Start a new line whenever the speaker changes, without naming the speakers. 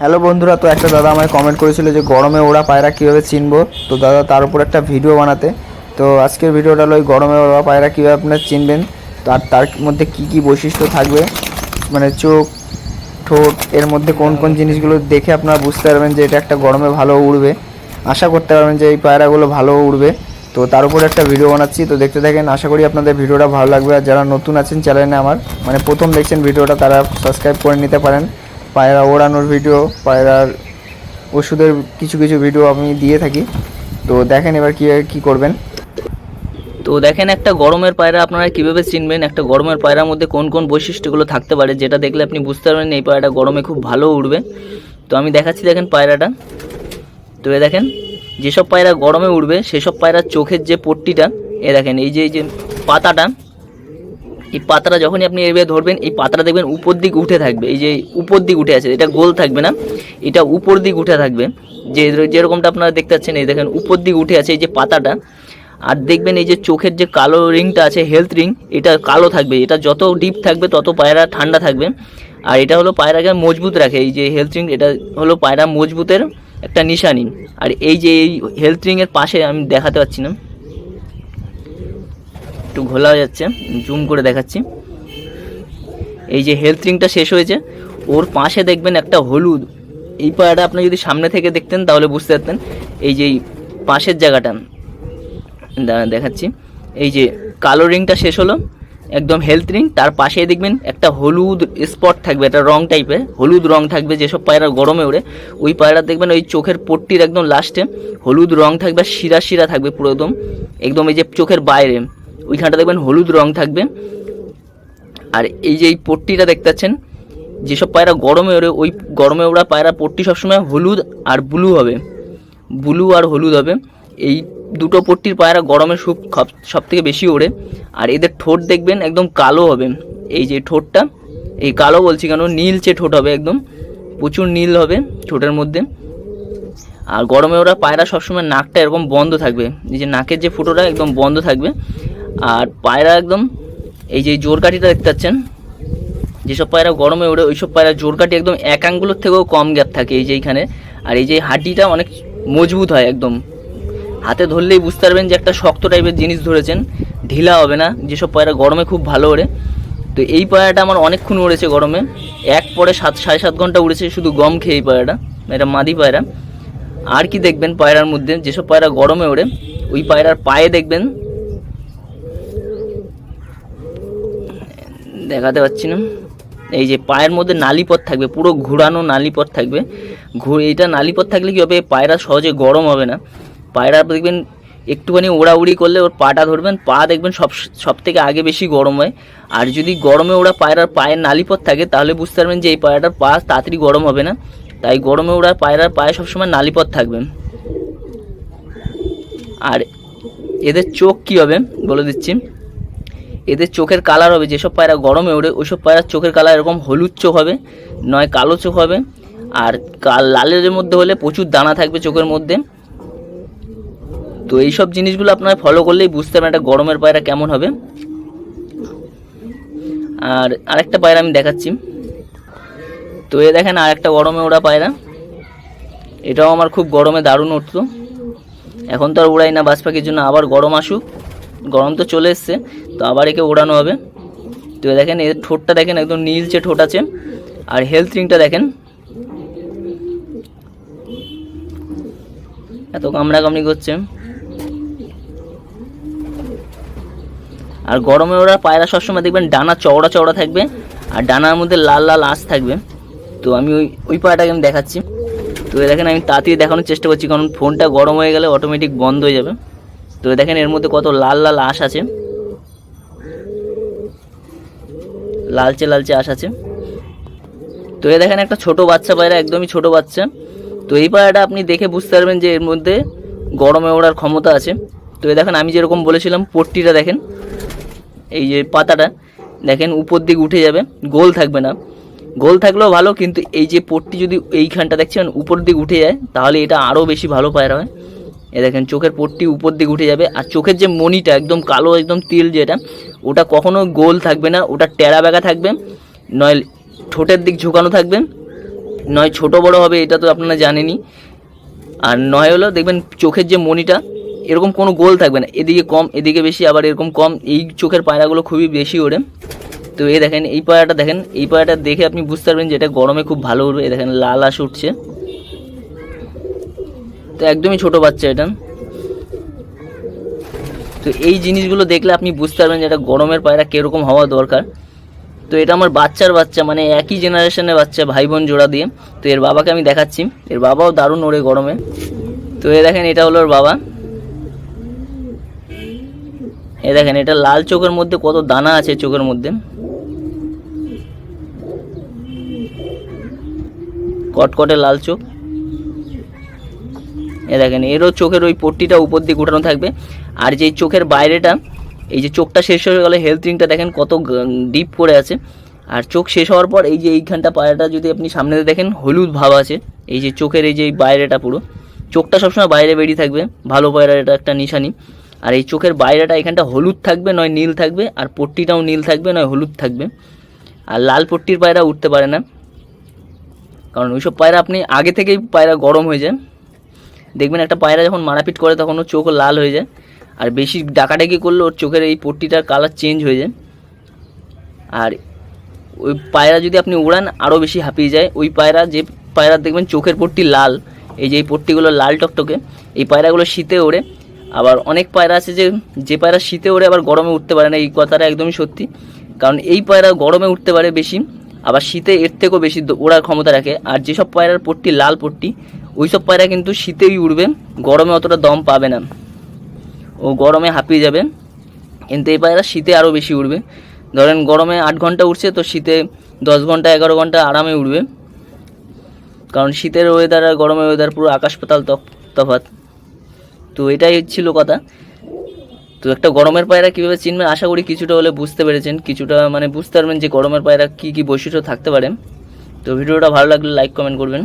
Hello বন্ধুরা, তো একটা দাদা আমায় কমেন্ট করেছিল যে গরমে ওড়া পায়রা কীভাবে চিনবো। তো দাদা তার উপর একটা ভিডিও বানাতে, তো আজকের ভিডিওটা হলো ওই গরমে ওড়া পায়রা কীভাবে আপনারা চিনবেন, তো আর তার মধ্যে কী কী বৈশিষ্ট্য থাকবে, মানে চোখ, ঠোঁট, এর মধ্যে কোন কোন জিনিসগুলো দেখে আপনারা বুঝতে পারবেন যে এটা একটা গরমে ভালো উড়বে, আশা করতে পারবেন যে এই পায়রাগুলো ভালো উড়বে। তো তার উপর একটা ভিডিও বানাচ্ছি, তো দেখতে থাকেন। আশা করি আপনাদের ভিডিওটা ভালো লাগবে। আর যারা নতুন আছেন চ্যানেলে, আমার মানে প্রথম দেখছেন ভিডিওটা, তারা সাবস্ক্রাইব করে নিতে পারেন। পায়রা ওড়ানোর ভিডিও, পায়রার ওষুধের কিছু কিছু ভিডিও আমি দিয়ে থাকি। তো দেখেন এবার কী করবেন।
তো দেখেন, একটা গরমের পায়রা আপনারা কিভাবে চিনবেন, একটা গরমের পায়রার মধ্যে কোন কোন বৈশিষ্ট্যগুলো থাকতে পারে, যেটা দেখলে আপনি বুঝতে পারবেন এই পায়রাটা গরমে খুব ভালো উড়বে। তো আমি দেখাচ্ছি, দেখেন পায়রাটা। তো এ দেখেন, যেসব পায়রা গরমে উড়বে সেসব পায়রার চোখের যে পট্টিটা, এ দেখেন এই যে পাতাটা, এই পাতাটা যখনই আপনি এভাবে ধরবেন, এই পাতাটা দেখবেন উপর দিক উঠে থাকবে। এই যে উপর দিক উঠে আছে, এটা গোল থাকবে না, এটা উপর দিক উঠে থাকবে। যেরকমটা আপনারা দেখতে পাচ্ছেন, এই দেখেন উপর দিক উঠে আছে এই যে পাতাটা। আর দেখবেন এই যে চোখের যে কালো রিংটা আছে, হেলথ রিং, এটা কালো থাকবে। এটা যত ডিপ থাকবে তত পায়রা ঠান্ডা থাকবে। আর এটা হলো পায়রাকে মজবুত রাখে। এই যে হেলথ রিং, এটা হলো পায়রা মজবুতের একটা নিশানি। আর এই যে এই হেলথ রিংয়ের পাশে, আমি দেখাতে পাচ্ছি না, একটু ঘোলা হয়ে যাচ্ছে, জুম করে দেখাচ্ছি। এই যে হেলথ রিংটা শেষ হয়েছে, ওর পাশে দেখবেন একটা হলুদ। এই পায়রাটা আপনি যদি সামনে থেকে দেখতেন তাহলে বুঝতে পারতেন। এই যে পাশের জায়গাটা দেখাচ্ছি, এই যে কালো রিংটা শেষ হলো, একদম হেলথ রিং, তার পাশে দেখবেন একটা হলুদ স্পট থাকবে, একটা রং টাইপের হলুদ রং থাকবে। যেসব পায়রা গরমে ওড়ে ওই পায়রা দেখবেন ওই চোখের পট্টির একদম লাস্টে হলুদ রং থাকবে, শিরা শিরা থাকবে পুরো একদম এই যে চোখের বাইরে ওইখানটা দেখবেন হলুদ রং থাকবে। আর এই যে এই পট্টিটা দেখতে পাচ্ছেন, যেসব পায়রা গরমে ওড়ে ওই গরমে ওড়া পায়রা পট্টি সবসময় হলুদ আর ব্লু হবে, ব্লু আর হলুদ হবে। এই দুটো পট্টির পায়রা গরমে সব থেকে বেশি ওড়ে। আর এদের ঠোঁট দেখবেন একদম কালো হবে। এই যে ঠোঁটটা, এই কালো বলছি কেন, নীলচে ঠোঁট হবে, একদম প্রচুর নীল হবে ঠোঁটের মধ্যে। আর গরমে ওরা পায়রা সবসময় নাকটা এরকম বন্ধ থাকবে, এই যে নাকের যে ফুটোটা একদম বন্ধ থাকবে। আর পায়রা একদম এই যে জোরকাঠিটা দেখতে পাচ্ছেন, যেসব পায়রা গরমে ওড়ে ওইসব পায়রা জোরকাঠি একদম এক আঙ্গুলের থেকেও কম গ্যাপ থাকে এই যে এইখানে। আর এই যে হাড্ডিটা অনেক মজবুত হয়, একদম হাতে ধরলেই বুঝতে পারবেন যে একটা শক্ত টাইপের জিনিস ধরেছেন, ঢিলা হবে না। যেসব পায়রা গরমে খুব ভালো ওড়ে। তো এই পায়রাটা আমার অনেকক্ষণ উড়েছে গরমে, এক পরে 7-7.5 ঘন্টা উড়েছে শুধু গম খেয়ে। এই পায়রাটা, এটা মাদি পায়রা। আর কি দেখবেন পায়রার মধ্যে, যেসব পায়রা গরমে ওড়ে ওই পায়রার পায়ে দেখবেন, দেখাতে পাচ্ছি না, এই যে পায়ের মধ্যে নালিপথ থাকবে, পুরো ঘুরানো নালিপথ থাকবে। এইটা নালিপথ থাকলে কী হবে, পায়রা সহজে গরম হবে না। পায়রা দেখবেন একটুখানি ওড়াউড়ি করলে ওর পাটা ধরবেন, পা দেখবেন সব থেকে আগে বেশি গরম হয়। আর যদি গরমে ওড়া পায়রার পায়ের নালিপথ থাকে তাহলে বুঝতে পারবেন যে এই পায়রাটার পা তাড়াতাড়ি গরম হবে না। তাই গরমে ওড়া পায়রার পায়ে সবসময় নালিপথ থাকবে। আর এদের চোখ কী হবে বলে দিচ্ছি, এদের চোখের কালার হবে, যেসব পায়রা গরমে ওড়ে ওইসব পায়রার চোখের কালার এরকম হলুদ চোখ হবে, নয় কালো চোখ হবে। আর লালের মধ্যে হলে প্রচুর দানা থাকবে চোখের মধ্যে। তো এইসব জিনিসগুলো আপনারা ফলো করলেই বুঝতে পারবেন একটা গরমের পায়রা কেমন হবে। আর আরেকটা পায়রা আমি দেখাচ্ছি। তো এ দেখেন আরেকটা গরমে ওড়া পায়রা, এটাও আমার খুব গরমে দারুণ উঠতো। এখন তো আর উড়াই না, বাজ পাখির জন্য। আবার গরম আসুক, গরম তো চলে এসছে, তো আবার একে ওড়ানো হবে। তো দেখেন এর ঠোঁটটা দেখেন একদম নীলচে ঠোঁট আছে। আর হেলথ রিংটা দেখেন, এত কামড়াকামড়ি করছে। আর গরমে ওরা পায়রা সবসময় দেখবেন ডানা চওড়া চওড়া থাকবে, আর ডানার মধ্যে লাল লাল আঁশ থাকবে। তো আমি ওই পায়রাটাকে আমি দেখাচ্ছি। তো দেখেন আমি তাড়াতাড়ি দেখানোর চেষ্টা করছি, কারণ ফোনটা গরম হয়ে গেলে অটোমেটিক বন্ধ হয়ে যাবে। তো দেখেন এর মধ্যে কত লাল লাল আঁশ আছে, লালচে লালচে আঁশ আছে। তো এ দেখেন একটা ছোট বাচ্চা পায়রা, একদমই ছোট বাচ্চা। তো এই পায়রাটা আপনি দেখে বুঝতে পারবেন যে এর মধ্যে গরমে ওড়ার ক্ষমতা আছে। তো এ দেখেন আমি যেরকম বলেছিলাম, পট্টিটা দেখেন, এই যে পাতাটা দেখেন উপর দিক উঠে যাবে, গোল থাকবে না। গোল থাকলেও ভালো, কিন্তু এই যে পট্টি যদি এইখানটা দেখছেন উপর দিক উঠে যায় তাহলে এটা আরও বেশি ভালো পায়রা হয়। এ দেখেন চোখের পট্টি উপর দিক উঠে যাবে। আর চোখের যে মণিটা একদম কালো, একদম তিল যেটা, ওটা কখনো গোল থাকবে না, ওটা টেরা বেঁকা থাকবে, নয় ঠোঁটের দিক ঝুঁকানো থাকবে। নয় ছোট বড় হবে, এটা তো আপনারা জানেনই। আর নয় হলো দেখবেন চোখের যে মনিটা এরকম কোনো গোল থাকবে না, এদিকে কম এদিকে বেশি, আবার এরকম কম। এই চোখের পায়রাগুলো খুবই বেশি ওড়ে। তো এই দেখেন এই পায়রাটা দেখেন, এই পায়রাটা দেখে আপনি বুঝতে পারবেন যে এটা গরমে খুব ভালো উঠবে। এই দেখেন লাল আঁশ উঠছে, তো একদমই ছোট বাচ্চা এটা। তো এই জিনিসগুলো দেখলে আপনি বুঝতে পারবেন যে এটা গরমের পায়রা কীরকম হওয়া দরকার। তো এটা আমার বাচ্চার বাচ্চা, মানে একই জেনারেশনের বাচ্চা, ভাই বোন জোড়া দিয়ে। তো এর বাবাকে আমি দেখাচ্ছি, এর বাবাও দারুণ ওড়ে গরমে। তো এ দেখেন এটা হলো ওর বাবা। এ দেখেন এটা লাল চোখের মধ্যে কত দানা আছে চোখের মধ্যে, কটকটে লাল চোখ। এ দেখেন এরও চোখের ওই পট্টিটা উপর দিকে উঠানো থাকবে। আর যেই চোখের বাইরেটা, এই যে চোখটা শেষ হয়ে গেলে হেলথ রিংটা দেখেন কত ডিপ করে আছে। আর চোখ শেষ হওয়ার পর এই যে এইখানটা পায়রাটা যদি আপনি সামনে দেখেন হলুদ ভাব আছে, এই যে চোখের এই যে বাইরেটা, পুরো চোখটা সবসময় বাইরে বেরিয়ে থাকবে, ভালো পায়রার এটা একটা নিশানি। আর এই চোখের বাইরেটা এখানটা হলুদ থাকবে, নয় নীল থাকবে, আর পট্টিটাও নীল থাকবে, নয় হলুদ থাকবে। আর লাল পট্টির পায়রা উঠতে পারে না, কারণ ওইসব পায়রা আপনি আগে থেকেই পায়রা গরম হয়ে যায়। দেখবেন একটা পায়রা যখন মারাপিট করে তখন ওর চোখও লাল হয়ে যায়, আর বেশি ডাকাডাকি করলে ওর চোখের এই পট্টিটার কালার চেঞ্জ হয়ে যায়। আর ওই পায়রা যদি আপনি উড়ান আরও বেশি হাঁপিয়ে যায়। ওই পায়রা, যে পায়রা দেখবেন চোখের পট্টি লাল, এই যে এই পট্টিগুলো লাল টকটকে, এই পায়রাগুলো শীতে ওড়ে। আবার অনেক পায়রা আছে যে পায়রা শীতে ওড়ে আবার গরমে উঠতে পারে না, এই কথাটা একদমই সত্যি। কারণ এই পায়রা গরমে উঠতে পারে বেশি, আবার শীতে এর থেকেও বেশি ওড়ার ক্ষমতা রাখে। আর যেসব পায়রার পট্টি লাল পট্টি, ওই সব পায়রা কিন্তু শীতেই উড়বে, গরমে অতটা দম পাবে না, ও গরমে হাঁপিয়ে যাবে। কিন্তু এই পায়রা শীতে আরও বেশি উড়বে। ধরেন গরমে 8 ঘন্টা উঠছে, তো শীতে 10 ঘন্টা 11 ঘন্টা আরামে উড়বে। কারণ শীতের ওয়েদার আর গরমের ওয়েদার পুরো আকাশ পাতাল তফাৎ। তো এটাই ছিল কথা। তো একটা গরমের পায়রা কীভাবে চিনবেন, আশা করি কিছুটা হলে বুঝতে পেরেছেন, কিছুটা মানে বুঝতে পারবেন যে গরমের পায়রা কী কী বৈশিষ্ট্য থাকতে পারে। তো ভিডিওটা ভালো লাগলে লাইক কমেন্ট করবেন।